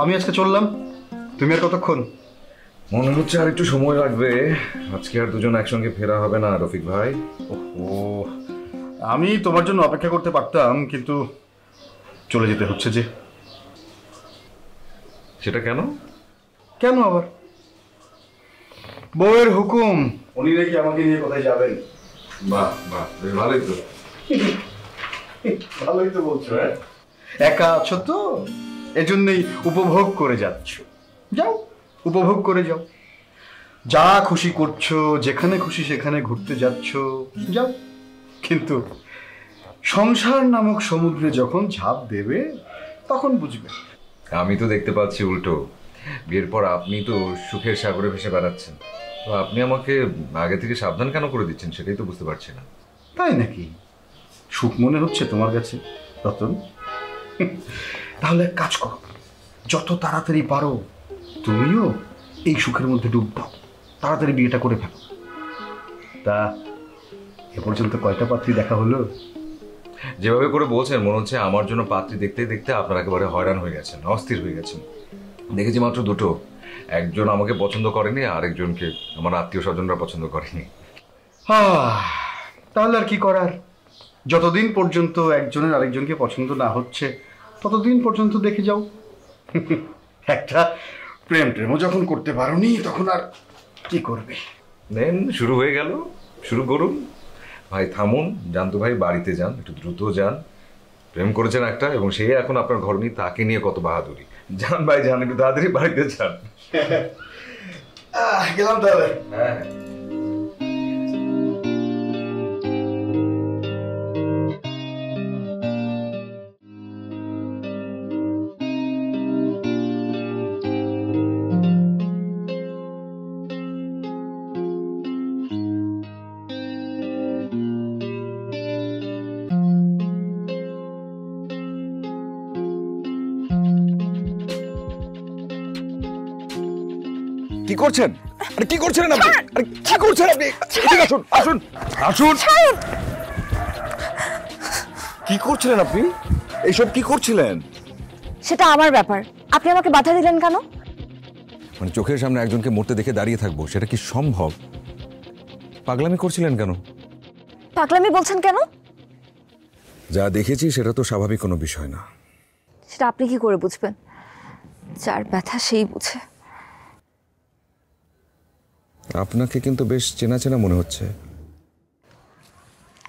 আমি আজকে চললাম, তুমি আর কতক্ষণ? মনে হচ্ছে আর একটু সময় লাগবে। আজকে আর দুজন একসঙ্গে ফেরা হবে না রফিক ভাই। ও, আমি তোমার জন্য অপেক্ষা করতে পারতাম, কিন্তু চলে যেতে হচ্ছে যে। সেটা কেন? কেন আবার? বউয়ের হুকুম, উনি নাকি আমাকে নিয়ে কোথায় যাবেন। বাহ বাহ, বেশ ভালোই তো। ভালোই তো বলছো। একা আছো তো, এজন্যই উপভোগ করে যাচ্ছ। যাও, উপভোগ করে যাও। যা খুশি করছো, যেখানে খুশি সেখানে ঘুরতে যাচ্ছ, যাও। কিন্তু সংসার নামক সমুদ্রে যখন ঝাঁপ দেবে তখন বুঝবে। আমি তো দেখতে পাচ্ছি উল্টো। বিয়ের পর আপনি তো সুখের সাগরে ভেসে বেড়াচ্ছেন, তো আপনি আমাকে আগে থেকে সাবধান কেন করে দিচ্ছেন সেটাই তো বুঝতে পারছি না। তাই নাকি? সুখ মনে হচ্ছে তোমার কাছে রতন? তাহলে এক কাজ করো, যত তাড়াতাড়ি পারো তুমিও এই সুখের মধ্যে ডুব দাও, তাড়াতাড়ি বিয়েটা করে ফেলো। তা এ পর্যন্ত কয়টা পাত্রী দেখা হলো? যেভাবে করে বলছেন মনে হচ্ছে আমার জন্য পাত্রী দেখতে দেখতে আপনারা একেবারে হয়রান হয়ে গেছেন, অস্থির হয়ে গেছেন। দেখেছি মাত্র দুটো। একজন আমাকে পছন্দ করেনি, আরেকজনকে আমার আত্মীয় স্বজনরা পছন্দ করেনি। তাহলে আর কি করার? যতদিন পর্যন্ত একজনের আরেকজনকে পছন্দ না হচ্ছে ততদিন পর্যন্ত দেখে যাও। একটা প্রেমও যখন করতে পারোনি তখন আর কি করবে? দেন শুরু হয়ে গেল, শুরু করুন। ভাই থামুন, যান তো ভাই, বাড়িতে যান, একটু দ্রুত যান। প্রেম করেছেন একটা এবং সে এখন আপনার ঘর নিয়ে, তাকে নিয়ে কত বাহাদুরি। যান ভাই যান, একটু তাড়াতাড়ি বাড়িতে যান। গেলাম তাহলে। হ্যাঁ। কি করছেন? আরে কি করছেন আপনি? আরে কি করছেন আপনি? এদিকে আসুন, আসুন, আসুন। কি করছিলেন আপনি? এইসব কি করছিলেন? সেটা আমার ব্যাপার, আপনি আমাকে বাধা দিলেন কেন? মানে চোখের সামনে একজনকে মরতে দেখে দাঁড়িয়ে থাকবো, সেটা কি সম্ভব? পাগলামি করছিলেন কেন? পাগলামি বলছেন কেন? যা দেখেছি সেটা তো স্বাভাবিক কোনো বিষয় না। সেটা আপনি কি করে বুঝবেন? যার ব্যথা সেই বুঝে। আপনাকে কিন্তু বেশ চেনা চেনা মনে হচ্ছে।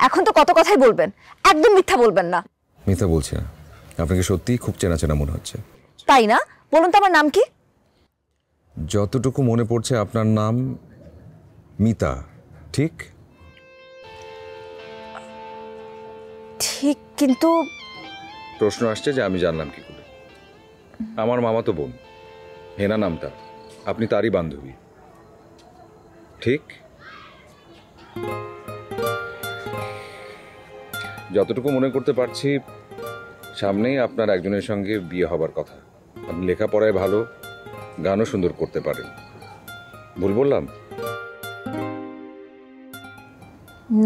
এখন তো কত কথাই বলবেন, একদম মিথ্যা বলবেন না। মিথ্যা বলছি না, আপনাকে সত্যিই খুব চেনা চেনা মনে হচ্ছে। তাই না? বলুন তো আমার নাম কি? যতটুকু মনে পড়ছে আপনার নাম মিতা, ঠিক? ঠিক, কিন্তু প্রশ্ন আসছে যে আমি জানলাম কি করে? আমার মামাতো বোন হেনা নামটা, আপনি তারই বান্ধবী, ঠিক? যতটুকু মনে করতে পারছি সামনেই আপনার একজনের সঙ্গে বিয়ে হবার কথা। আপনি লেখাপড়ায় ভালো, গানও সুন্দর করতে পারেন। ভুল বললাম?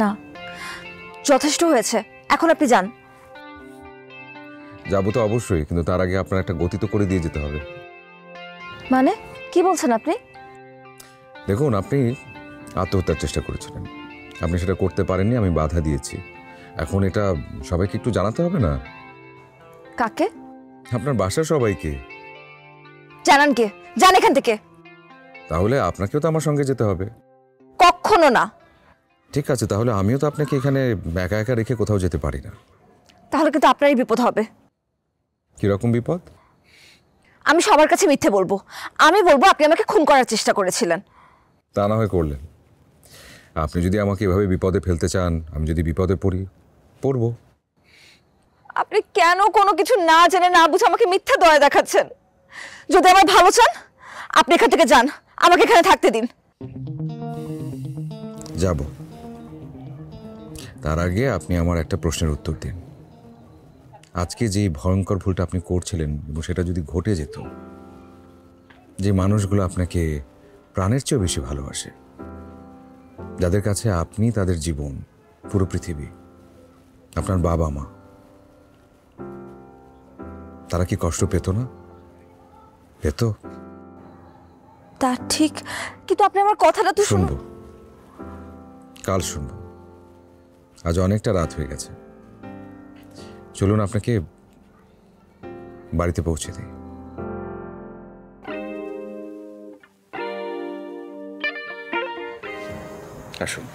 না, যথেষ্ট হয়েছে, এখন আপনি যান। যাবো তো অবশ্যই, কিন্তু তার আগে আপনার একটা গতি তো করে দিয়ে যেতে হবে। মানে কি বলছেন আপনি? দেখুন, আপনি আত্মহত্যার চেষ্টা করেছিলেন, আপনি সেটা করতে পারেননি, আমি বাধা দিয়েছি। এখন এটা সবাইকে একটু জানাতে হবে না? কাকে? আপনার বাসার সবাইকে। জানান কে? যান এখান থেকে। তাহলে আপনাকেও তো আমার সঙ্গে যেতে হবে। কখনো না। ঠিক আছে, তাহলে আমিও তো আপনাকে এখানে একা একা রেখে কোথাও যেতে পারি না। তাহলে কিন্তু আপনারই বিপদ হবে। কিরকম বিপদ? আমি সবার কাছে মিথ্যে বলবো। আমি বলবো আপনি আমাকে খুন করার চেষ্টা করেছিলেন। তা না হয় করলেন। আপনি যদি আমাকে এভাবে বিপদে ফেলতে চান, আমি যদি বিপদে পড়বো। আপনি কেন কোনো কিছু না জেনে না বুঝে আমাকে মিথ্যা দয়া দেখাচ্ছেন? যদি আমার ভালো চান আপনি এখান থেকে যান, আমাকে এখানে থাকতে দিন। যাব, তার আগে আপনি আমার একটা প্রশ্নের উত্তর দিন। আজকে যে ভয়ঙ্কর ভুলটা আপনি করছিলেন এবং সেটা যদি ঘটে যেত, যে মানুষগুলো আপনাকে প্রাণের চেয়েও বেশি ভালোবাসে, যাদের কাছে আপনি তাদের জীবন, পুরো পৃথিবী, আপনার বাবা মা, তারা কি কষ্ট পেত না? পেত। তা ঠিক, কিন্তু আপনি আমার কথাটা তো শুনবো, কাল শুনবো। আজ অনেকটা রাত হয়ে গেছে, চলুন আপনাকে বাড়িতে পৌঁছে দিই। আসুন।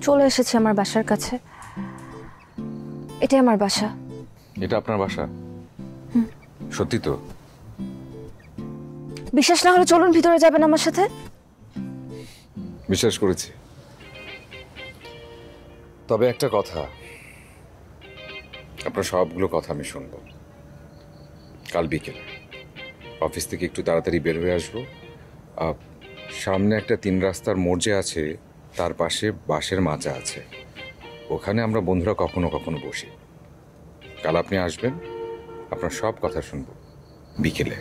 চলে এসেছি আমার বাসার কাছে। এটাই আমার বাসা। এটা আপনার বাসা? সত্যি তো? বিশ্বাস না হলে চলুন ভিতরে যাবেন আমার সাথে। বিশ্বাস করেছি, তবে একটা কথা, আপনার সবগুলো কথা আমি শুনবো। কাল বিকেলে অফিস থেকে একটু তাড়াতাড়ি বের হয়ে আসবো। সামনে একটা 3 রাস্তার মোড় যে আছে, তার পাশে বাঁশের মাচা আছে, ওখানে আমরা বন্ধুরা কখনো কখনো বসি। কাল আপনি আসবেন, আপনার সব কথা শুনবো বিকেলে।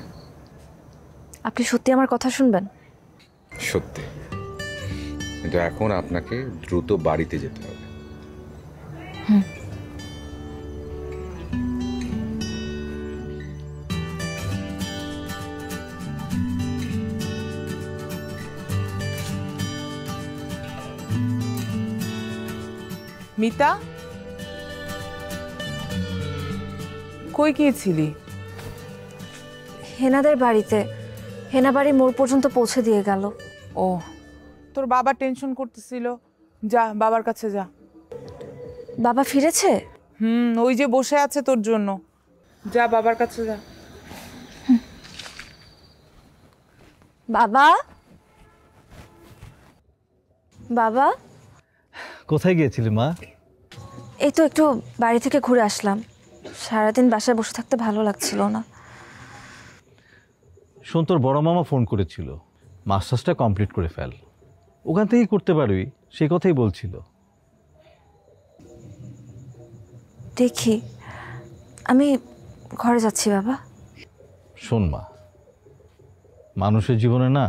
আপনি সত্যি আমার কথা শুনবেন? সত্যি, কিন্তু এখন আপনাকে দ্রুত বাড়িতে যেতে হবে। মিতা, কই গিয়েছিলি? হেনাদের বাড়িতে। হেনা বাড়ি মোড় পর্যন্ত পৌঁছে দিয়ে গেল। ও, তোর বাবা টেনশন করতেছিল, যা বাবার কাছে যা। বাবা ফিরেছে? ওই যে বসে আছে তোর জন্য, যা বাবার কাছে যা। বাবা, বাবা। কোথায় গিয়েছিলি মা? এই তো একটু বাড়ি থেকে ঘুরে আসলাম। সারাদিন বাসায় বসে থাকতে ভালো লাগছিল না। শোন, তোর বড় মামা ফোন করেছিল, মাস্টার্সটা কমপ্লিট করে ফেল, ওখান থেকেই করতে পারবি, সেই কথাই বলছিল। দেখি, আমি ঘরে যাচ্ছি বাবা। শোন মা, মানুষের জীবনে না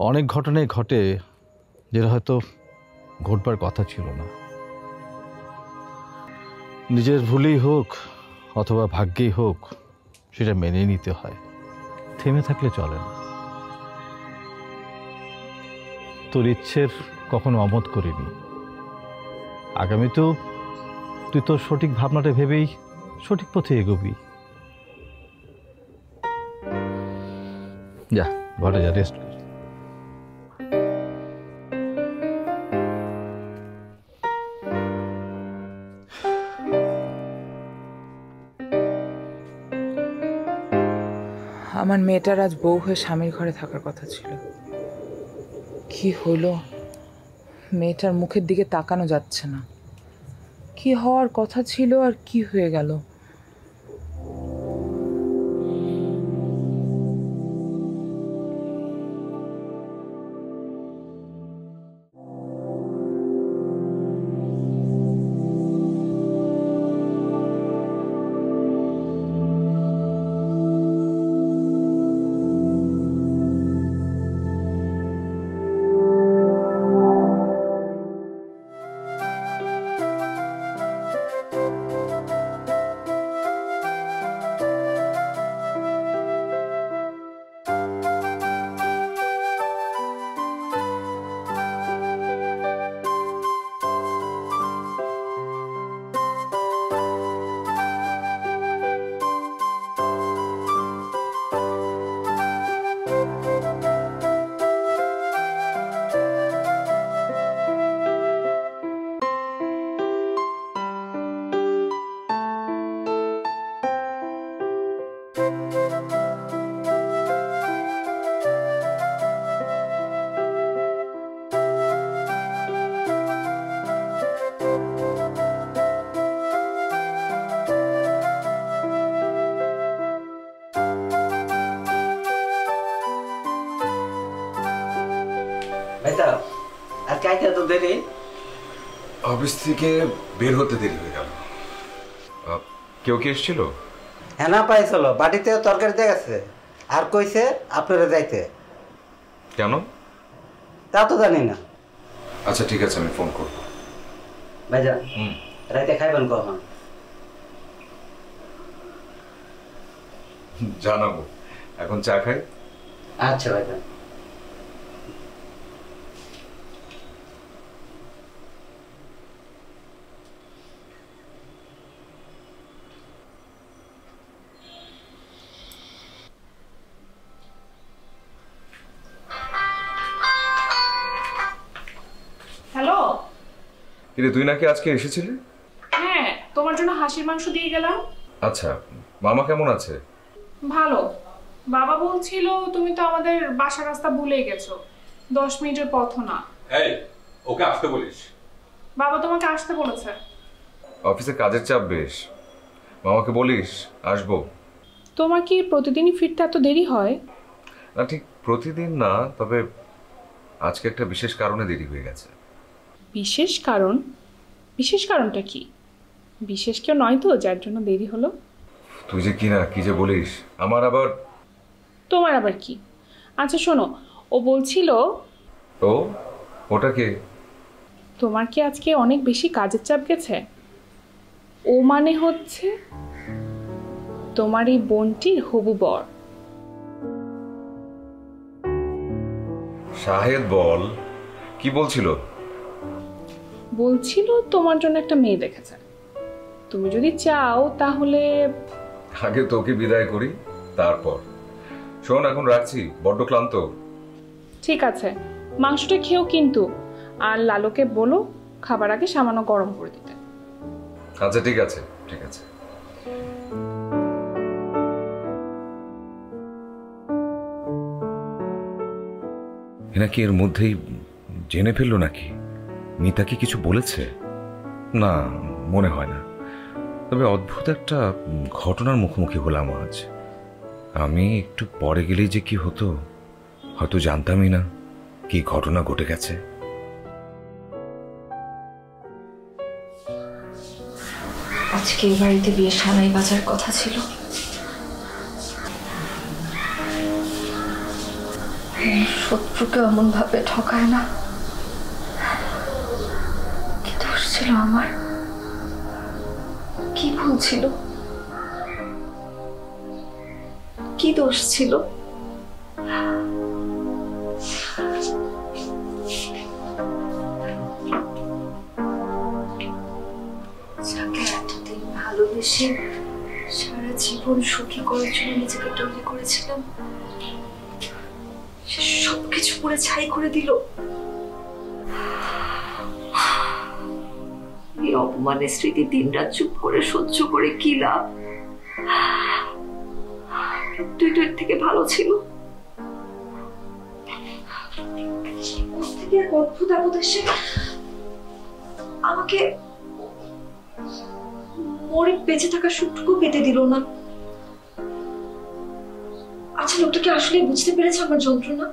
অনেক ঘটনাই ঘটে যেটা হয়তো ঘটবার কথা ছিল না। নিজের ভুলেই হোক অথবা ভাগ্যেই হোক, সেটা মেনে নিতে হয়, থেমে থাকলে চলে না। তোর ইচ্ছের কখনো অমত করিনি, আগামীতেও তুই তোর সঠিক ভাবনাটা ভেবেই সঠিক পথে এগোবি। যা ঘরে যা, রেস্ট কর। আমার মেয়েটার আজ বউ হয়ে স্বামীর ঘরে থাকার কথা ছিল, কি হলো? মেয়েটার মুখের দিকে তাকানো যাচ্ছে না। কি হওয়ার কথা ছিল আর কি হয়ে গেল? দেরি? অফিস থেকে বের হতে দেরি হয়ে গেল। কেউ কি এসেছিল? হেনা পাইছিল, বাড়িতে তরকারি দিয়ে গেছে, আর কইছে আপনারা যাইতে। কেন? তা তো জানি না। আচ্ছা ঠিক আছে, আমি ফোন করবো। ভাইজান রাইতে খাইবেন কখন? জানাবো, এখন চা খাই। আচ্ছা ভাইজান। হ্যালো। কিরে, তুই নাকি আজকে এসেছিলি? হ্যাঁ, তোমার জন্য হাঁসির মাংস দিয়ে গেলাম। আচ্ছা, মামা কেমন আছে? ভালো। বাবা বলছিল তুমি তো আমাদের বাসার রাস্তা ভুলেই গেছো, 10 মিনিটের পথও না। এই, ওকে আসতে বলিস। বাবা তোমাকে আসতে বলেছে। অফিসে কাজের চাপ বেশ, মামাকে বলিস আসবো। তোমার কি প্রতিদিনই ফিরতে এত দেরি হয়? না, ঠিক প্রতিদিন না, তবে আজকে একটা বিশেষ কারণে দেরি হয়ে গেছে। বিশেষ কারণ? বিশেষ কারণটা কি? বিশেষ কেউ নয় তো যার জন্য দেরি হলো? তুই যে কি যে বলিস, আমার আবার। তোমার আবার কি? আচ্ছা শোনো, ও বলছিল। ওটা কে? তোমার কি আজকে অনেক বেশি কাজের চাপ গেছে? ও মানে হচ্ছে তোমার এই বোনটির হবু বর। শাহেদ বল, কি বলছিল? বলছিল তোমার জন্য একটা মেয়ে দেখেছে, তুমি যদি চাও তাহলে। আগে তোকে বিদায় করি, তারপর। শোন, এখন রাখছি, বড্ড ক্লান্ত। ঠিক আছে, মাংসটা খেও কিন্তু, আর লালুকে বলো খাবার আগে সামান্য গরম করে দিতে। আচ্ছা ঠিক আছে, ঠিক আছে। নাকি এর মধ্যেই জেনে ফেললো নাকি? মিতা কি কিছু বলেছে? না, মনে হয় না। তবে অদ্ভুত একটা ঘটনার মুখোমুখি হলাম আজ। আমি একটু পরে গেলেই যে কি হতো হয়তো জানতামই না কি ঘটনা ঘটে গেছে। আজকে এই বাড়িতে বিয়ের সানাই বাজার কথা ছিল। শত্রুকে এমন ভাবে ঠকায় না। কি দোষ ছিল আমার? কি ভুল ছিল? কি দোষ ছিল? যাকে এতদিন ভালোবেসে সারা জীবন সুখী করার জন্য নিজেকে তৈরি করেছিলাম, সে সবকিছু পুরো ছাই করে দিল। এই অপমানের স্মৃতি দিনরাত চুপ করে সহ্য করে কি লাভ? মৃত্যুটার থেকে ভালো ছিল। থেকে এক অদ্ভুত আপদ এসে আমাকে মরে বেঁচে থাকার সুখটুকু পেতে দিল না। আচ্ছা, লোকটা কি আসলে বুঝতে পেরেছে আমার যন্ত্রণা?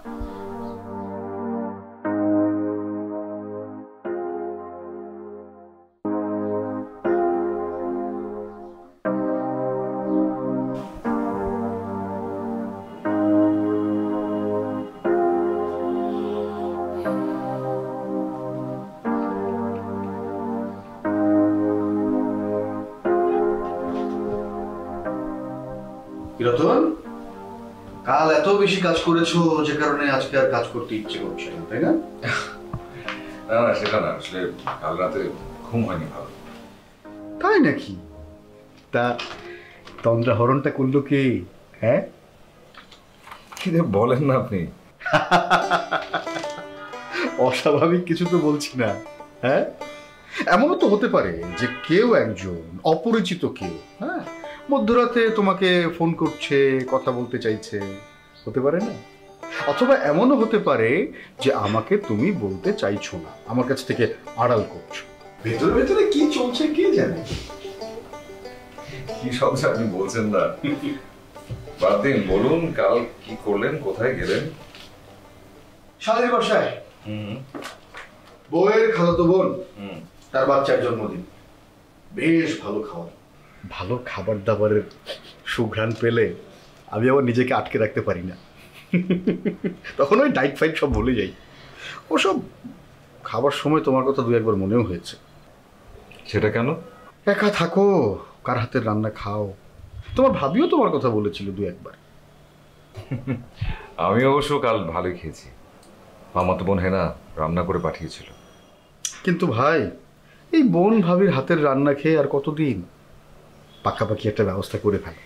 রতন, কাল এত বেশি কাজ করেছো যে কারণে আজকে আর কাজ করতে ইচ্ছে করছে না, তাই না? না না, সেটা না, আসলে কাল রাতে ঘুম হয়নি ভালো। তাই নাকি? তা তন্দ্রা হরণটা করলো কে? হ্যাঁ, কি যে বলেন না আপনি। অস্বাভাবিক কিছু তো বলছি না। হ্যাঁ, এমনও তো হতে পারে যে কেউ একজন অপরিচিত কেউ হ্যাঁ মধ্যরাতে তোমাকে ফোন করছে, কথা বলতে চাইছে, হতে পারে না? অথবা এমনও হতে পারে যে আমাকে তুমি বলতে চাইছো না, আমার কাছ থেকে আড়াল করছো। ভেতরে ভেতরে কি চলছে কে জানে। কি সব যে আপনি বলছেন না। বাদ দিন, বলুন কাল কি করলেন, কোথায় গেলেন? শালের বাসায় বউয়ের খালাতো বোন, তার বাচ্চার জন্মদিন। বেশ ভালো খাবার, ভালো খাবার দাবারের সুঘ্রাণ পেলে আমি আবার নিজেকে আটকে রাখতে পারি না। তখন ওই ডাইট ফাইট সব ভুলে যাই। ওসব খাবার সময় তোমার কথা দু একবার মনেও হয়েছে। সেটা কেন? একা থাকো, কার হাতের রান্না খাও। তোমার ভাবিও তোমার কথা বলেছিল দু একবার। আমি অবশ্য কাল ভালোই খেয়েছি। মামাতো বোন হেনা রান্না করে পাঠিয়েছিল। কিন্তু ভাই, এই বোন ভাবির হাতের রান্না খেয়ে আর কতদিন? পাকাপাকি একটা ব্যবস্থা করে ফেলো।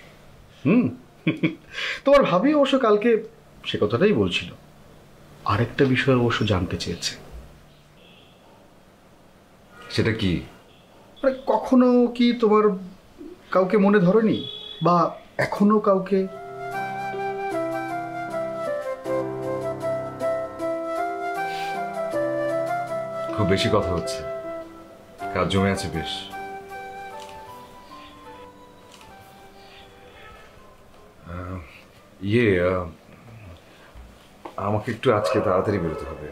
তোমার ভাবি অবশ্য কালকে সে কথাটাই বলছিল। আরেকটা বিষয় অবশ্য জানতে চেয়েছে। সেটা কি? কখনো কি তোমার কাউকে মনে ধরেনি, বা এখনো কাউকে? খুব বেশি কথা হচ্ছে, কাজ জমে আছে বেশ। আমাকে একটু আজকে তাড়াতাড়ি বেরোতে হবে।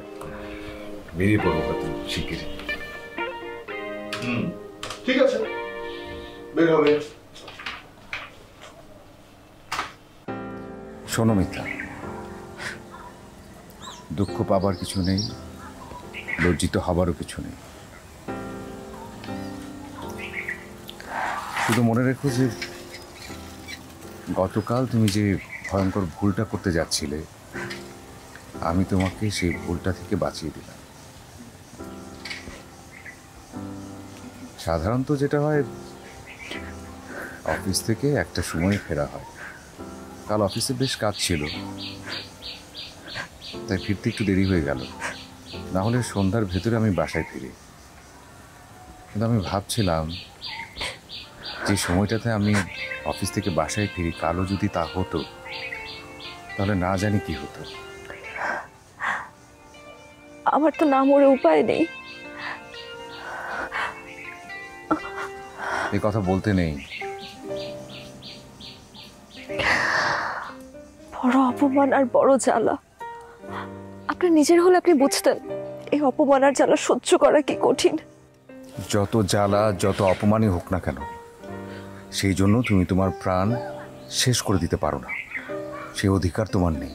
বেরিয়ে পড়বো হয়তো শিগগিরই। ঠিক আছে, বের হবে। শোনো মিতা, দুঃখ পাবার কিছু নেই, লজ্জিত হবারও কিছু নেই। শুধু মনে রেখো যে গতকাল তুমি যে ভয়ঙ্কর ভুলটা করতে যাচ্ছিলে, আমি তোমাকে সেই ভুলটা থেকে বাঁচিয়ে দিলাম। সাধারণত যেটা হয়, অফিস থেকে একটা সময় ফেরা হয়। কাল অফিসে বেশ কাজ ছিল, তাই ফিরতে একটু দেরি হয়ে গেল। না হলে সন্ধ্যার ভেতরে আমি বাসায় ফিরি। কিন্তু আমি ভাবছিলাম যে সময়টাতে আমি অফিস থেকে বাসায় ফিরি, কালও যদি তা হতো, তাহলে না জানি কি হতো। আমার তো না মরে উপায় নেই। এই কথা বলতে নেই। বড় অপমান আর বড় জ্বালা। আপনার নিজের হলে আপনি বুঝতেন এই অপমান আর জ্বালা সহ্য করা কি কঠিন। যত জ্বালা, যত অপমানই হোক না কেন, সেই জন্য তুমি তোমার প্রাণ শেষ করে দিতে পারো না। সেই অধিকার তোমার নেই।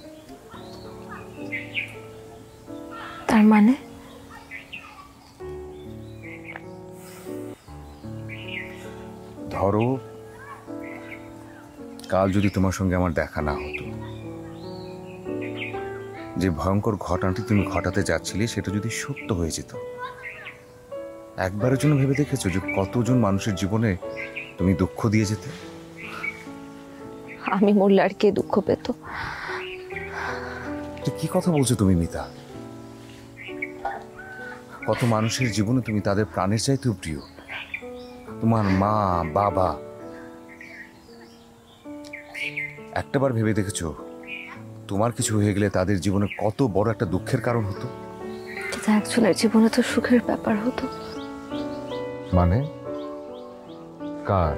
তার মানে? ধরো কাল যদি তোমার সঙ্গে আমার দেখা না হতো, যে ভয়ঙ্কর ঘটনাটি তুমি ঘটাতে যাচ্ছিলে সেটা যদি সত্য হয়ে যেত, একবারের জন্য ভেবে দেখেছো যে কতজন মানুষের জীবনে তুমি দুঃখ দিয়ে যেতে? আমি মরলে আর কে দুঃখ পেত? কি কথা বলছো তুমি মিতা? কত মানুষের জীবনে তুমি তাদের প্রাণের চাইতেও প্রিয়। তোমার মা, বাবা। একটাবার ভেবে দেখেছো তোমার কিছু হয়ে গেলে তাদের জীবনে কত বড় একটা দুঃখের কারণ হতো? কিন্তু একজনের জীবনে তো সুখের ব্যাপার হতো। মানে? কার?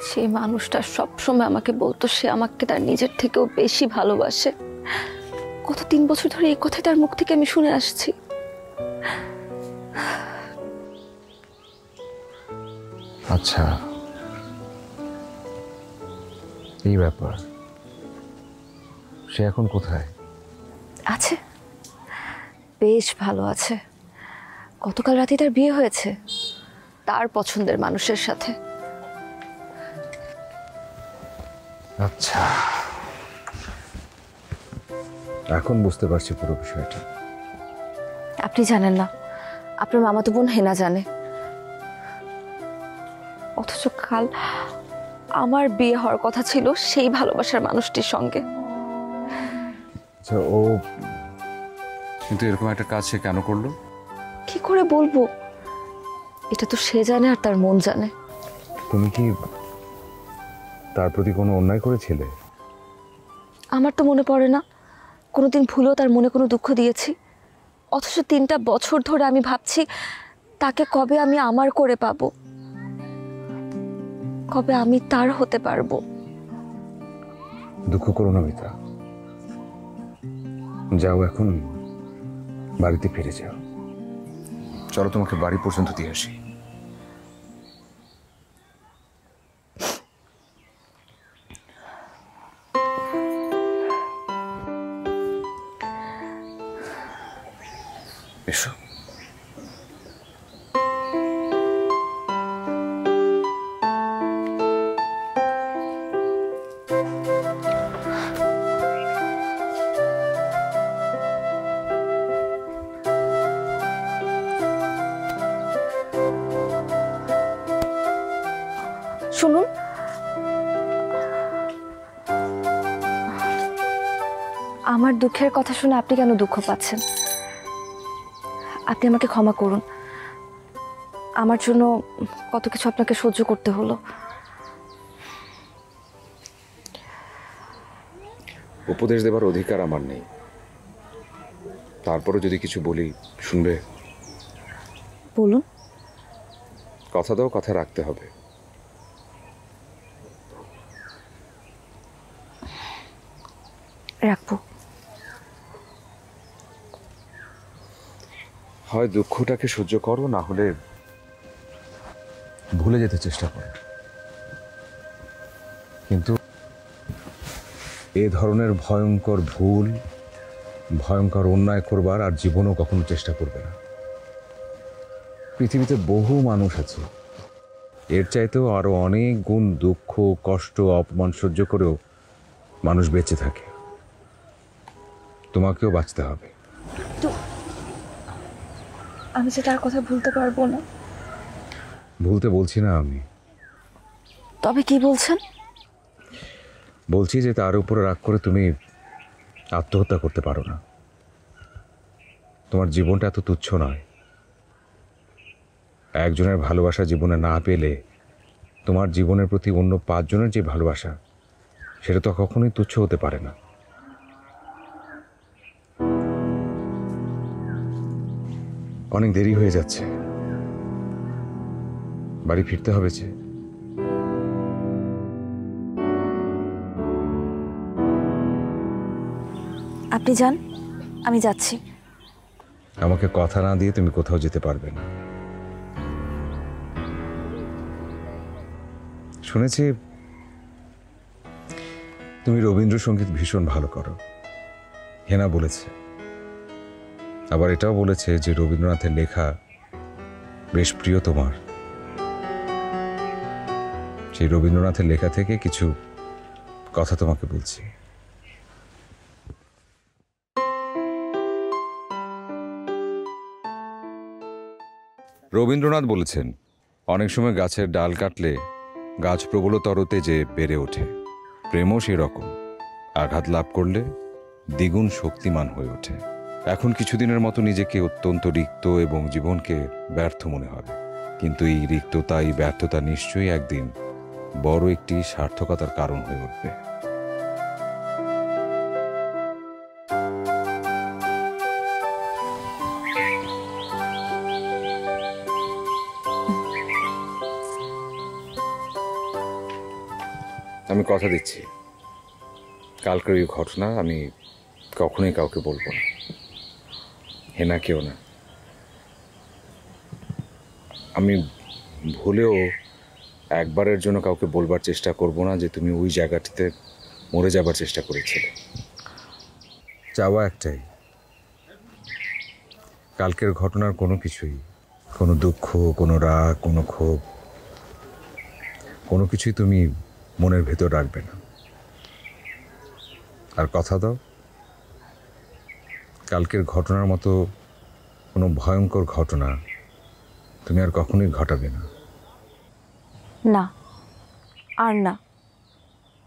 সেই মানুষটা সবসময় আমাকে বলতো সে আমাকে তার নিজের থেকেও বেশি ভালোবাসে। গত 3 বছর ধরে এই কথা তার মুখ থেকে আমি শুনে আসছি। আচ্ছা, এই ব্যাপার। সে এখন কোথায়? আছে, বেশ ভালো আছে। গতকাল রাতে তার বিয়ে হয়েছে তার পছন্দের মানুষের সাথে। আচ্ছা, এখন বুঝতে পারছি পুরো বিষয়টা। আপনি জানেন না, আপনার মামাতো বোন হেনা জানে। অথচ কাল আমার বিয়ে হওয়ার কথা ছিল সেই ভালোবাসার মানুষটির সঙ্গে। আচ্ছা, ও কিন্তু এরকম একটা কাজ সে কেন করলো? কি করে বলবো? এটা তো সে জানে আর তার মন জানে। তুমি কি তার প্রতি কোনো অন্যায় করেছিলে? আমার তো মনে পড়ে না কোনোদিন ভুলেও তার মনে কোনো দুঃখ দিয়েছি। অথচ 3টা বছর ধরে আমি ভাবছি তাকে কবে আমি আমার করে পাবো, কবে আমি তার হতে পারবো। দুঃখ করো না মিতা, যাও এখন বাড়িতে ফিরে যাও। চলো তোমাকে বাড়ি পর্যন্ত দিয়ে আসি। এসো। শুনুন, আমার দুঃখের কথা শুনে আপনি কেন দুঃখ পাচ্ছেন? আপনি আমাকে ক্ষমা করুন, আমার জন্য কত কিছু আপনাকে সহ্য করতে হলো। উপদেশ দেবার অধিকার আমার নেই, তারপরও যদি কিছু বলি শুনবে? বলুন। কথা দাও, কথা রাখতে হবে। রাখবো। হয় দুঃখটাকে সহ্য করো, না হলে ভুলে যেতে চেষ্টা করো। কিন্তু এ ধরনের ভয়ঙ্কর ভুল, ভয়ঙ্কর অন্যায় করবার আর জীবনও কখনো চেষ্টা করবে না। পৃথিবীতে বহু মানুষ আছে এর চাইতেও আরো অনেক গুণ দুঃখ, কষ্ট, অপমান সহ্য করেও মানুষ বেঁচে থাকে। তোমাকেও বাঁচতে হবে। আমি যে তার কথা ভুলতে পারবো না। ভুলতে বলছি না আমি, তবে কি বলছেন? বলছি যে তার উপরে রাগ করে তুমি আত্মহত্যা করতে পারো না। তোমার জীবনটা এত তুচ্ছ নয়। একজনের ভালোবাসা জীবনে না পেলে তোমার জীবনের প্রতি অন্য 5 জনের যে ভালোবাসা, সেটা তো কখনোই তুচ্ছ হতে পারে না। অনেক দেরি হয়ে যাচ্ছে, বাড়ি ফিরতে হবে যে। আপনি যান, আমি যাচ্ছি। আমাকে কথা না দিয়ে তুমি কোথাও যেতে পারবে না। শুনেছি তুমি রবীন্দ্রসঙ্গীত ভীষণ ভালো করো, হেনা বলেছে। আবার এটাও বলেছে যে রবীন্দ্রনাথের লেখা বেশ প্রিয় তোমার। সেই রবীন্দ্রনাথের লেখা থেকে কিছু কথা তোমাকে বলছি। রবীন্দ্রনাথ বলেছেন, অনেক সময় গাছের ডাল কাটলে গাছ প্রবলতর তেজে বেড়ে ওঠে। প্রেমও সেই রকম, আঘাত লাভ করলে দ্বিগুণ শক্তিমান হয়ে ওঠে। এখন কিছুদিনের মতো নিজেকে অত্যন্ত রিক্ত এবং জীবনকে ব্যর্থ মনে হবে, কিন্তু এই রিক্ততা, এই ব্যর্থতা নিশ্চয়ই একদিন বড় একটি সার্থকতার কারণ হয়ে উঠবে। আমি কথা দিচ্ছি, কালকের এই ঘটনা আমি কখনোই কাউকে বলবো না, হেনাকেও না। আমি ভুলেও একবারের জন্য কাউকে বলবার চেষ্টা করব না যে তুমি ওই জায়গাটিতে মরে যাবার চেষ্টা করেছিলে। চাওয়া একটাই, কালকের ঘটনার কোনো কিছুই, কোনো দুঃখ, কোনো রাগ, কোনো ক্ষোভ, কোনো কিছুই তুমি মনের ভেতর রাখবে না। আর কথা দাও, কালকের ঘটনার মতো কোনো ভয়ঙ্কর ঘটনা তুমি আর কখনোই ঘটাবে না। না, আর না,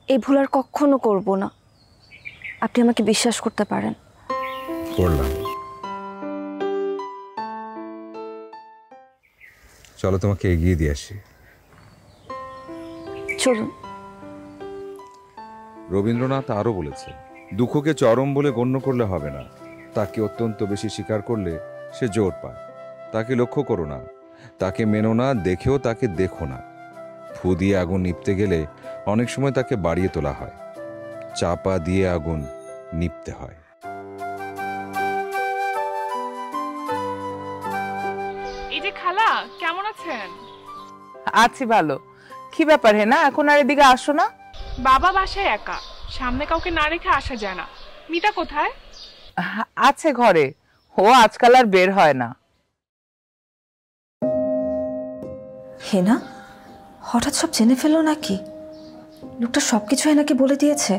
এই ভুল আর কখনো করব না। আপনি আমাকে বিশ্বাস করতে পারেন। করলাম। চলো তোমাকে এগিয়ে দিয়ে আসি। চলুন। রবীন্দ্রনাথ আরও বলেছে, দুঃখকে চরম বলে গণ্য করলে হবে না, তাকে অত্যন্ত বেশি স্বীকার করলে সে জোর পায়। তাকে লক্ষ্য করো না, তাকে মেনো না, দেখেও তাকে দেখো না। ফু দিয়ে আগুন নিভতে গেলে অনেক সময় তাকে বাড়িয়ে তোলা হয়, চাপা দিয়ে আগুন নিভতে হয়। আছি ভালো। কি ব্যাপার হেনা, এখন আর এদিকে আসো না? বাবা বাসায় একা, সামনে কাউকে না রেখে আসা যায় না। মিতা কোথায়? আছে ঘরে, ও আজকাল আর বের হয় না। হেনা হঠাৎ সব জেনে ফেললো নাকি? লোকটা সব কিছু হেনাকে বলে দিয়েছে?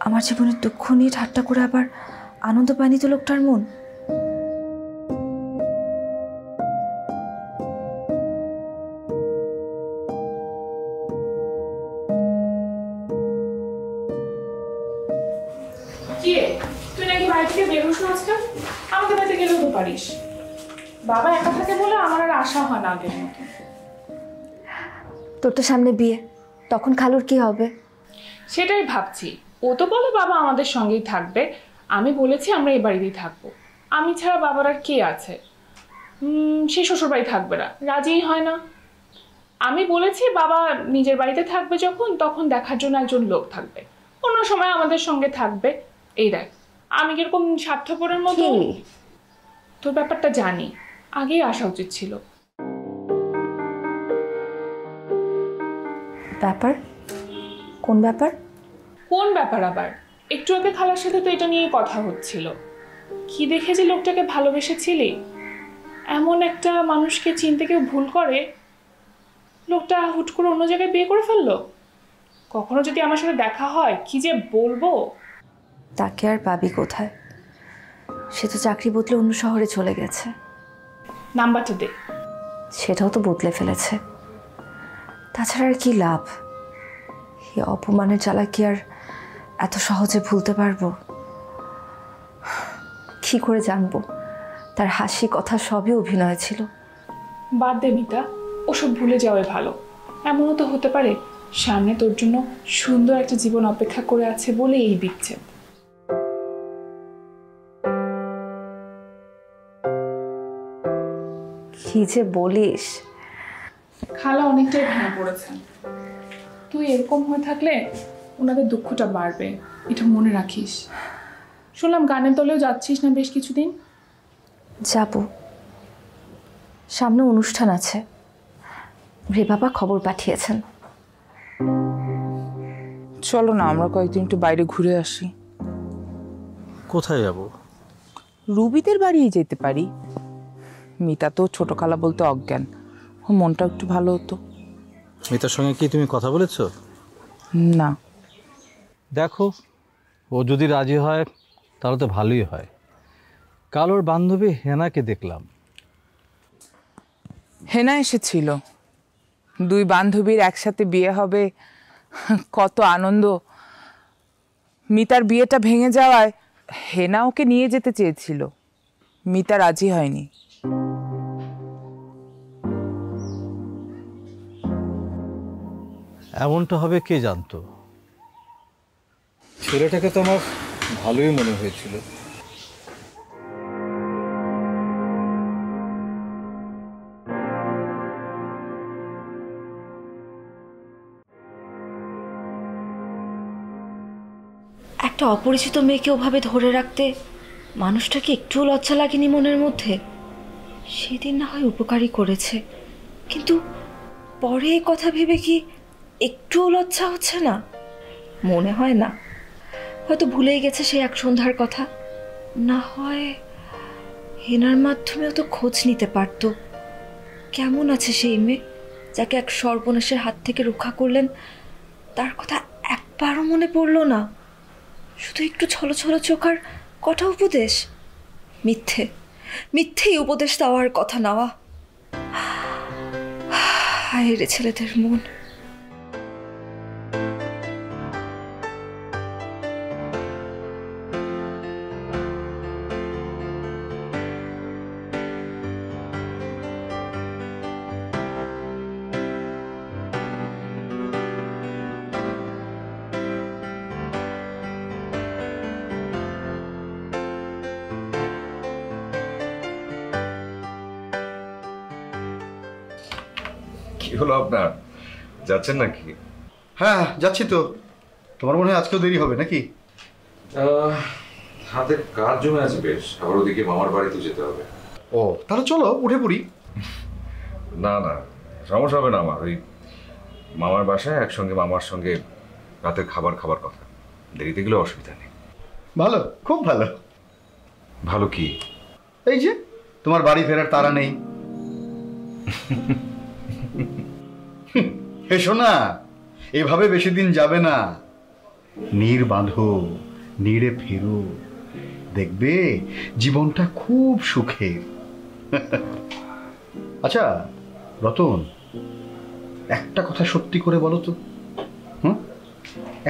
আমার জীবনের দুঃখ নিয়ে ঠাট্টা করে আবার আনন্দ পায়নি তো লোকটার মন? কি রে, তুই নাকি বাড়ি থেকে বের হোস না আজকাল? আমাকে বাড়িতে গেলেও তো পারিস। বাবা একা থাকে বলে আমার আর আশা হয় না আগের মতো। তোর তো সামনে বিয়ে, তখন খালুর কি হবে? সেটাই ভাবছি। ও তো বলে বাবা আমাদের সঙ্গেই থাকবে, আমি বলেছি আমরা এই বাড়িতেই থাকবো। আমি ছাড়া বাবার আর কে আছে? সে শ্বশুর বাড়ি থাকবে না, রাজিই হয় না। আমি বলেছি বাবা নিজের বাড়িতে থাকবে যখন, তখন দেখার জন্য একজন লোক থাকবে, অন্য সময় আমাদের সঙ্গে থাকবে। এই দেখ আমি কিরকম স্বার্থপরের মতো। তোর ব্যাপারটা জানি, আগেই আসা উচিত ছিল। ব্যাপার? কোন ব্যাপার? কোন ব্যাপার আবার? একটু আগে খালার সাথে তো এটা নিয়েই কথা হচ্ছিল। কি দেখে যে লোকটাকে ভালোবেসেছিলি? এমন একটা মানুষকে চিনতে কেউ ভুল করে? লোকটা হুট করে অন্য জায়গায় বিয়ে করে ফেললো। কখনো যদি আমার সাথে দেখা হয় কি যে বলবো। তাকে আর পাবি কোথায়? সে তো চাকরি বদলে অন্য শহরে চলে গেছে। নাম্বারটা দে। সেটাও তো বদলে ফেলেছে। তাছাড়া আর কি লাভ? এই অপমানের জ্বালা কি আর এত সহজে ভুলতে পারবো? কি করে জানবো তার হাসি কথা সবই অভিনয় ছিল? বাদ দে মিতা, ওসব ভুলে যাওয়াই ভালো। এমনও তো হতে পারে সামনে তোর জন্য সুন্দর একটা জীবন অপেক্ষা করে আছে বলে এই বিচ্ছেদ। কি যে বলিস! খালা অনেকটাই ভেঙে পড়েছেন। তুই এরকম হয়ে থাকলে ওনাদের দুঃখটা বাড়বে, এটা মনে রাখিস। শুনলাম গানের দলেও যাচ্ছিস না বেশ কিছুদিন? যাব, সামনে অনুষ্ঠান আছে। রে বাবা খবর পাঠিয়েছেন। চলো না আমরা কয়েকদিন একটু বাইরে ঘুরে আসি। কোথায় যাব? রুবিদের বাড়িই যেতে পারি। মিতা তো ছোট খালা বলতে অজ্ঞান, ও মনটা একটু ভালো হতো। মিতার সঙ্গে কি তুমি কথা বলেছো? না। দেখো, ও যদি রাজি হয় তাহলে তো ভালোই হয়। কাল ওর বান্ধবী হেনাকে দেখলাম। হেনা এসেছিল, দুই বান্ধবীর একসাথে বিয়ে হবে, কত আনন্দ। মিতার বিয়েটা ভেঙে যাওয়ায় হেনা ওকে নিয়ে যেতে চেয়েছিল, মিতা রাজি হয়নি। এমনটা হবে কে জানতো? ছেলেটাকে তো আমার ভালোই মনে হয়েছিল। একটা অপরিচিত মেয়েকে ওভাবে ধরে রাখতে মানুষটাকে একটুও লজ্জা লাগেনি মনের মধ্যে? সেদিন না হয় উপকারই করেছে, কিন্তু পরে এ কথা ভেবে কি একটুও লজ্জা হচ্ছে না? মনে হয় না, হয়তো ভুলেই গেছে সেই এক সন্ধ্যার কথা। না হয় হেনার মাধ্যমেও তো খোঁজ নিতে পারতো। কেমন আছে সেই মেয়ে যাকে এক সর্বনাশের হাত থেকে রক্ষা করলেন? তার কথা একবারও মনে পড়লো না। শুধু একটু ছলো ছলো চোখার কটা উপদেশ, মিথ্যেই উপদেশ দেওয়ার কথা নেওয়া। হায় রে ছেলেদের মন। কি হলো আপনার, যাচ্ছেন নাকি? হ্যাঁ যাচ্ছি তো। তোমার মনে হয় আজকেও দেরি হবে নাকি? হাতে কাজ জমে আছে বেশ, আবার ওদিকে মামার বাড়িতে যেতে হবে। ও তাহলে চলো উঠে পড়ি। না না, সমস্যা হবে না আমার। ওই মামার বাসায় একসঙ্গে মামার সঙ্গে রাতের খাবার খাবার কথা, দেরিতে গেলে অসুবিধা নেই। ভালো, খুব ভালো। ভালো কি? এই যে তোমার বাড়ি ফেরার তাড়া নেই। এসো না, এভাবে বেশি দিন যাবে না। নীড় বাঁধো, নীড়ে ফেরো, দেখবে জীবনটা খুব সুখের। আচ্ছা রতন, একটা কথা সত্যি করে বলো তো,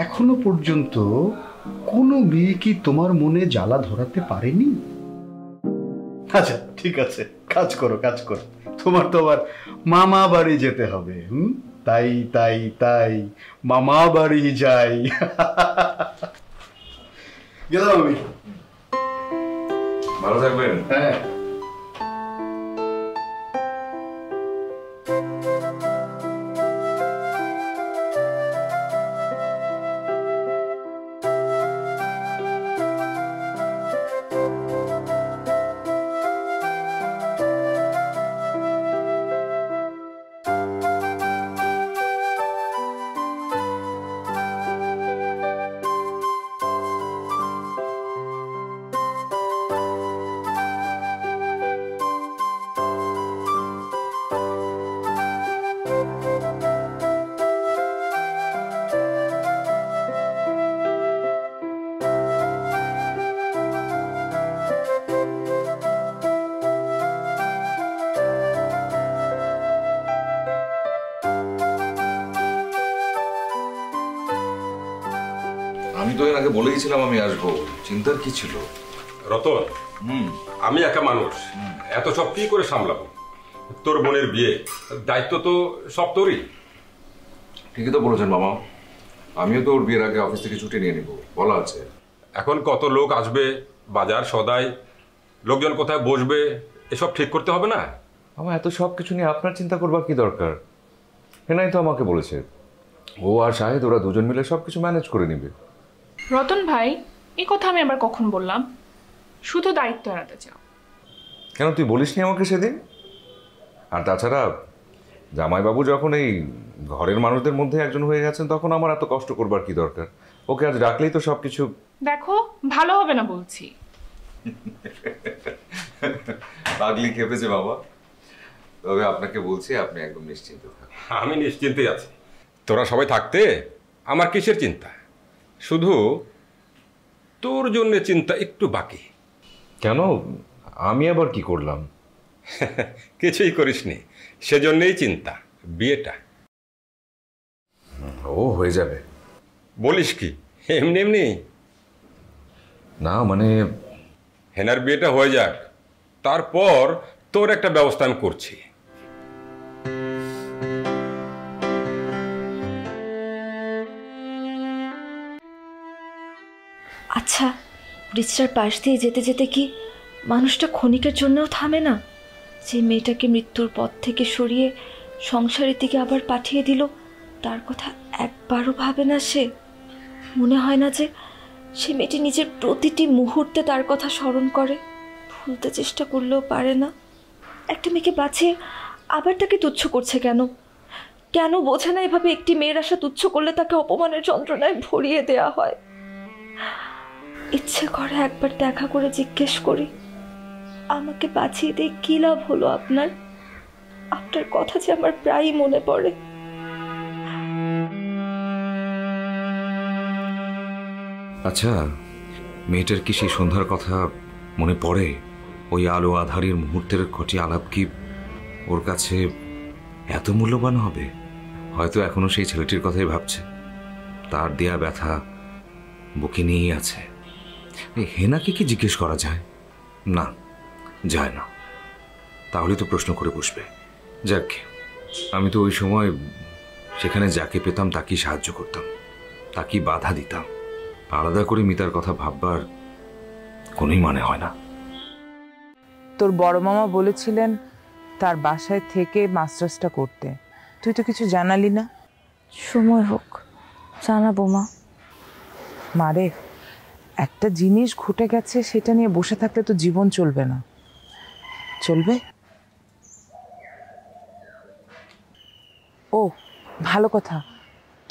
এখনো পর্যন্ত কোনো মেয়ে কি তোমার মনে জ্বালা ধরাতে পারেনি? আচ্ছা ঠিক আছে, কাজ করো কাজ করো, তোমার তো আবার মামা বাড়ি যেতে হবে। তাই তাই তাই মামা বাড়ি যাই। গেলাম আমি। ভালো থাকবেন। হ্যাঁ। আমি তো এর আগে বলেইছিলাম আমি আসবো, চিন্তার কি ছিল? রতন, আমি একা মানুষ, এত সব কি করে সামলাবো? তোর বোনের বিয়ে, দায়িত্ব তো সব তোরই। ঠিকই তো বলেছেন মামা, আমিও তো ওর বিয়ের আগে অফিস থেকে ছুটি নিয়ে নিব, বলা আছে। এখন কত লোক আসবে, বাজার সদাই, লোকজন কোথায় বসবে, এসব ঠিক করতে হবে না? আমার এত সব কিছু নিয়ে আপনার চিন্তা করবার কি দরকার? এনাই তো আমাকে বলেছে ও আর শাহিদ ওরা দুজন মিলে সবকিছু ম্যানেজ করে নিবে। রতন ভাই, এই কথা আমি আবার কখন বললাম? শুধু দায়িত্ব এড়াতে চাও। কেন তুই বলিসনি আমাকে সেদিন? আর তাছাড়া জামাইবাবু যখন এই ঘরের মানুষদের মধ্যে একজন হয়ে গেছেন, তখন আমার এত কষ্ট করবার কি দরকার? ওকে আজ ডাকলেই তো সবকিছু। দেখো, ভালো হবে না বলছি। পাগলি খেপেছে বাবা। তবে আপনাকে বলছি, আপনি একদম নিশ্চিন্ত থাকুন। আমি নিশ্চিন্তেই আছি। তোরা সবাই থাকতে আমার কিসের চিন্তা? শুধু তোর জন্য চিন্তা একটু বাকি। কেন? আমি আবার কি করলাম? কিছুই করিসনি, সেজন্যই চিন্তা, বিয়েটা। ও হয়ে যাবে। বলিস কি, এমনি এমনি? না মানে হেনার বিয়েটা হয়ে যাক, তারপর তোর একটা ব্যবস্থা আমি করছি। আচ্ছা, ব্রিজটার পাশ দিয়ে যেতে যেতে কি মানুষটা ক্ষণিকের জন্যও থামে না? যে মেয়েটাকে মৃত্যুর পথ থেকে সরিয়ে সংসারের দিকে আবার পাঠিয়ে দিল, তার কথা একবারও ভাবে না সে? মনে হয় না যে সে মেয়েটি নিজের প্রতিটি মুহূর্তে তার কথা স্মরণ করে? ভুলতে চেষ্টা করলেও পারে না। একটা মেয়েকে বাঁচিয়ে আবার তাকে তুচ্ছ করছে কেন? কেন বোঝে না এভাবে একটি মেয়ের আশা তুচ্ছ করলে তাকে অপমানের যন্ত্রণায় ভরিয়ে দেয়া হয়? ইচ্ছে করে একবার দেখা করে জিজ্ঞেস করি, আমাকে বাঁচিয়ে দিয়ে কি লাভ হলো আপনার? আপনার কথা যে আমার প্রায়ই মনে পড়ে। আচ্ছা, মেয়েটার কি সেই সন্ধ্যার কথা মনে পড়ে? ওই আলো আধারের মুহূর্তের কটি আলাপ কি ওর কাছে এত মূল্যবান হবে? হয়তো এখনো সেই ছেলেটির কথাই ভাবছে, তার দেয়া ব্যথা বুকে নিয়েই আছে। এই হেনাকে কি জিজ্ঞেস করা যায়? না, যায় না। তাহলে তো প্রশ্ন করে বসবে। যাক, আমি তো ওই সময় সেখানে যাকে পেতাম তাকেই সাহায্য করতাম, তাকেই বাধা দিতাম। আলাদা করে মিতার কথা ভাববার কোনোই মানে হয় না। তোর বড় মামা বলেছিলেন তার বাসায় থেকে মাস্টার্সটা করতে, তুই তো কিছু জানালি না। সময় হোক, জানাবো মা। মারে, একটা জিনিস ঘটে গেছে, সেটা নিয়ে বসে থাকলে তো জীবন চলবে না। চলবে? ও ভালো কথা,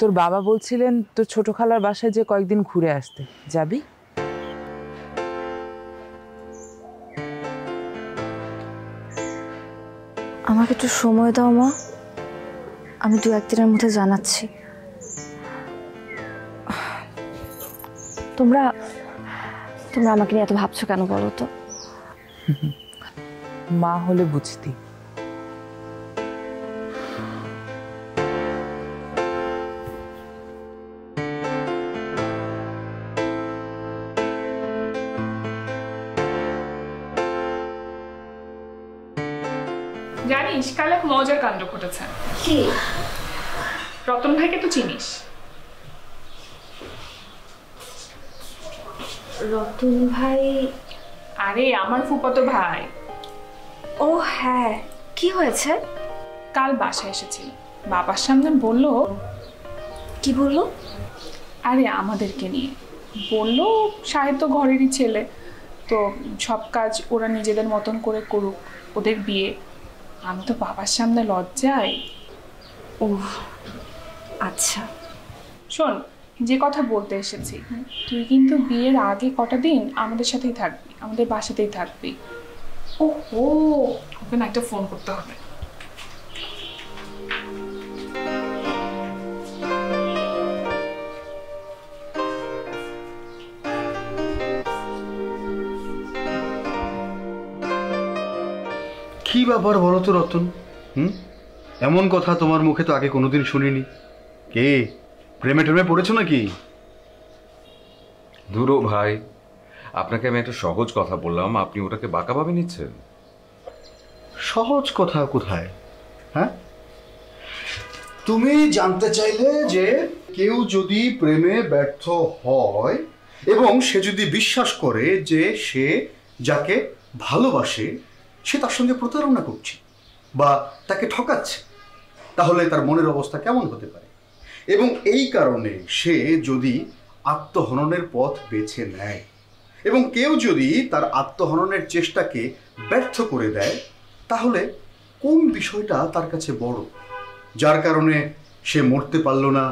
তোর বাবা বলছিলেন তোর ছোট খালার বাসায় যে কয়েকদিন ঘুরে আসতে, যাবি? আমাকে একটু সময় দাও মা, আমি 2-1 দিনের মধ্যে জানাচ্ছি। তোমরা তোমরা আমাকে নিয়ে এত ভাবছো কেন বলো তো? মা হলে বুঝতি। জানিস কাল এক মজার কাণ্ড ঘটেছে। কি? রতন ভাইকে তো চিনিস? রতন ভাই? আরে আমার ফুফাতো ভাই। ও হ্যাঁ, কি হয়েছে? কাল বাসায় এসেছিল, বাবার সামনে বলল। কি বললো? আরে আমাদেরকে নিয়ে বলল সাহিত্য ঘরেরই ছেলে, তো সব কাজ ওরা নিজেদের মতন করে করুক, ওদের বিয়ে। আমি তো বাবার সামনে লজ্জায়। ও আচ্ছা শোন, যে কথা বলতে এসেছি, তুই কিন্তু বিয়ের আগে কটা দিন আমাদের সাথেই থাকবি, আমাদের বাসাতেই থাকবি। ও ও, ওকে না একটা ফোন করতে হবে। কি ব্যাপার বলো তো রতন? এমন কথা তোমার মুখে তো আগে কোনোদিন শুনিনি। কে প্রেমে টেমে পড়েছো নাকি? ধুরো ভাই, আপনাকে আমি একটা সহজ কথা বললাম, আপনি ওটাকে বাঁকা ভাবে নিচ্ছেন। সহজ কথা কোথায়? হ্যাঁ, তুমি জানতে চাইলে যে কেউ যদি প্রেমে ব্যর্থ হয় এবং সে যদি বিশ্বাস করে যে সে যাকে ভালোবাসে সে তার সঙ্গে প্রতারণা করছে বা তাকে ঠকাচ্ছে, তাহলে তার মনের অবস্থা কেমন হতে পারে, এবং এই কারণে সে যদি আত্মহননের পথ বেছে নেয় এবং কেউ যদি তার আত্মহননের চেষ্টাকে ব্যর্থ করে দেয়, তাহলে কোন বিষয়টা তার কাছে বড়, যার কারণে সে মরতে পারল না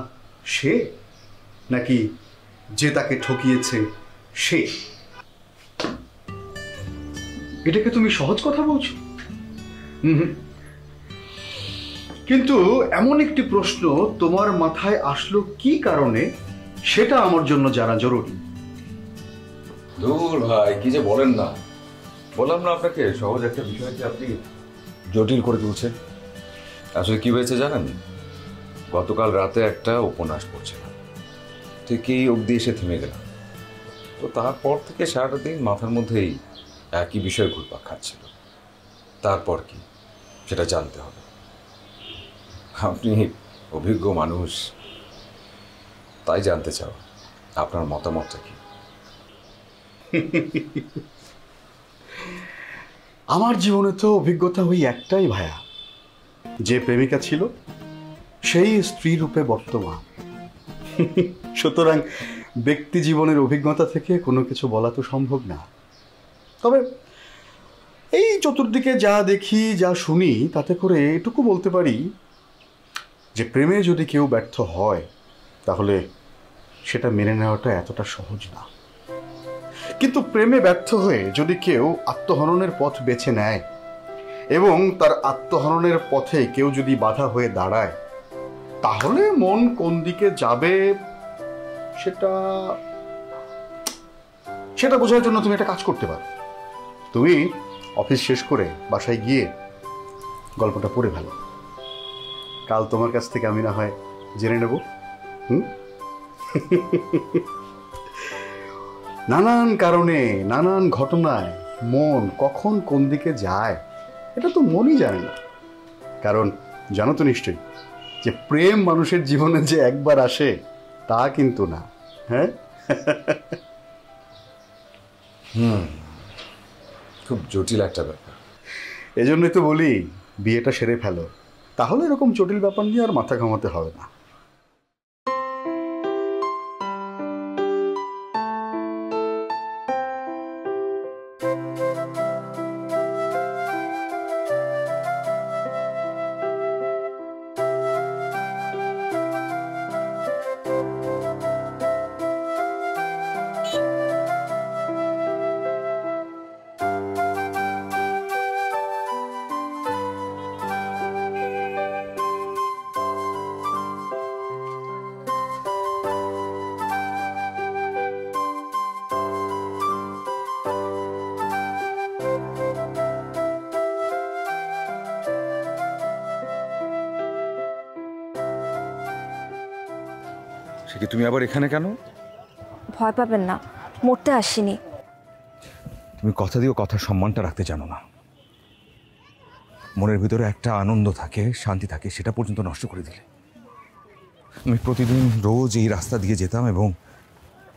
সে, নাকি যে তাকে ঠকিয়েছে সে? এটাকে তুমি সহজ কথা বলছো? কিন্তু এমন একটি প্রশ্ন তোমার মাথায় আসলো কি কারণে, সেটা আমার জন্য জানা জরুরি। দূর ভাই, কি যে বলেন না। বললাম না আপনাকে, সহজ একটা বিষয়কে আপনি জটিল করে তুলছেন। আসলে কি হয়েছে জানেন? গতকাল রাতে একটা উপন্যাস পড়ছিলাম, ঠিক এই অবধি এসে থেমে গেলাম। তো তারপর থেকে সারাটা দিন মাথার মধ্যেই একই বিষয় ঘুরপাক খাচ্ছিল। তারপর কি সেটা জানতে হবে। আপনি অভিজ্ঞ মানুষ, তাই জানতে চাও আপনার মতামতটা কি। আমার জীবনে তো অভিজ্ঞতা ওই একটাই ভায়া, যে প্রেমিকা ছিল সেই স্ত্রী রূপে বর্তমান। সুতরাং ব্যক্তি জীবনের অভিজ্ঞতা থেকে কোনো কিছু বলা তো সম্ভব না। তবে এই চতুর্দিকে যা দেখি যা শুনি তাতে করে এটুকু বলতে পারি যে প্রেমে যদি কেউ ব্যর্থ হয় তাহলে সেটা মেনে নেওয়াটা এতটা সহজ না। কিন্তু প্রেমে ব্যর্থ হয়ে যদি কেউ আত্মহননের পথ বেছে নেয় এবং তার আত্মহননের পথে কেউ যদি বাধা হয়ে দাঁড়ায়, তাহলে মন কোন দিকে যাবে সেটা সেটা বোঝার জন্য তুমি একটা কাজ করতে পারো। তুমি অফিস শেষ করে বাসায় গিয়ে গল্পটা পড়ে ফেলো। কাল তোমার কাছ থেকে আমি না হয় জেনে নেব। নানান কারণে নানান ঘটনায় মন কখন কোন দিকে যায় এটা তো মনই জানে না। কারণ জানো তো নিশ্চয়ই যে প্রেম মানুষের জীবনে যে একবার আসে তা কিন্তু না। হ্যাঁ, খুব জটিল একটা ব্যাপার। এজন্যই তো বলি বিয়েটা সেরে ফেলো, তাহলে এরকম জটিল ব্যাপার নিয়ে আর মাথা ঘামাতে হবে না। সে কি তুমি আবার এখানে কেন? ভয় পাবেন না, মরতে আসিনি। তুমি কথা দিয়েও কথার সম্মানটা রাখতে জানো না। মনের ভিতরে একটা আনন্দ থাকে, শান্তি থাকে, সেটা পর্যন্ত নষ্ট করে দিলে। আমি প্রতিদিন রোজ এই রাস্তা দিয়ে যেতাম এবং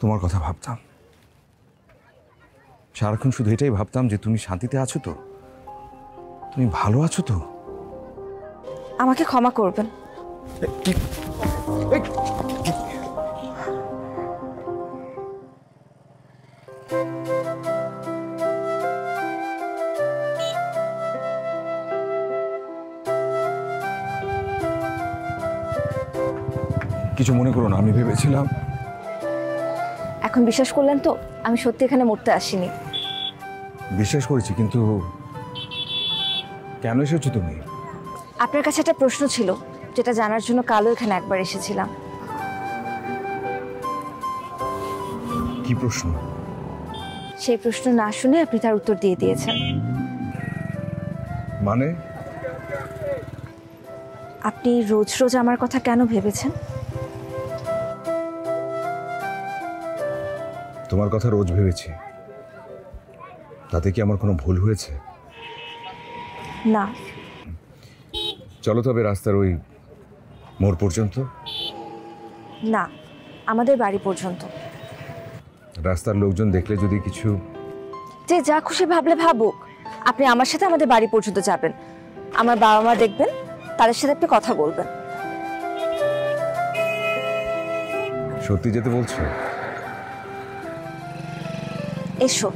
তোমার কথা ভাবতাম। সারাক্ষণ শুধু এটাই ভাবতাম যে তুমি শান্তিতে আছো তো, তুমি ভালো আছো তো। আমাকে ক্ষমা করবেন। কিছু মনে করো না, আমি ভেবেছিলাম। এখন বিশ্বাস করলেন তো আমি সত্যি এখানে মরতে আসিনি? বিশ্বাস করেছি, কিন্তু কেন এসেছো তুমি? আপনার কাছে একটা প্রশ্ন ছিল যেটা জানার জন্য কালও এখানে একবার এসেছিলাম। কি প্রশ্ন? সেই প্রশ্ন না শুনে আপনি তার উত্তর দিয়ে দিয়েছেন। মানে? আপনি রোজ রোজ আমার কথা কেন ভেবেছেন? তোমার কথা রোজ ভেবেছি, তাতে কি আমার কোনো ভুল হয়েছে? না। চলো তবে রাস্তার ওই মোড় পর্যন্ত। না, আমাদের বাড়ি পর্যন্ত। রাস্তার লোকজন দেখলে যদি কিছু... যে যা খুশি ভাবলে ভাবুক, আপনি আমার সাথে আমাদের বাড়ি পর্যন্ত যাবেন। আমার বাবা মা দেখবেন, তাদের সাথে আপনি কথা বলবেন। সত্যি যেতে বলছো? এসো।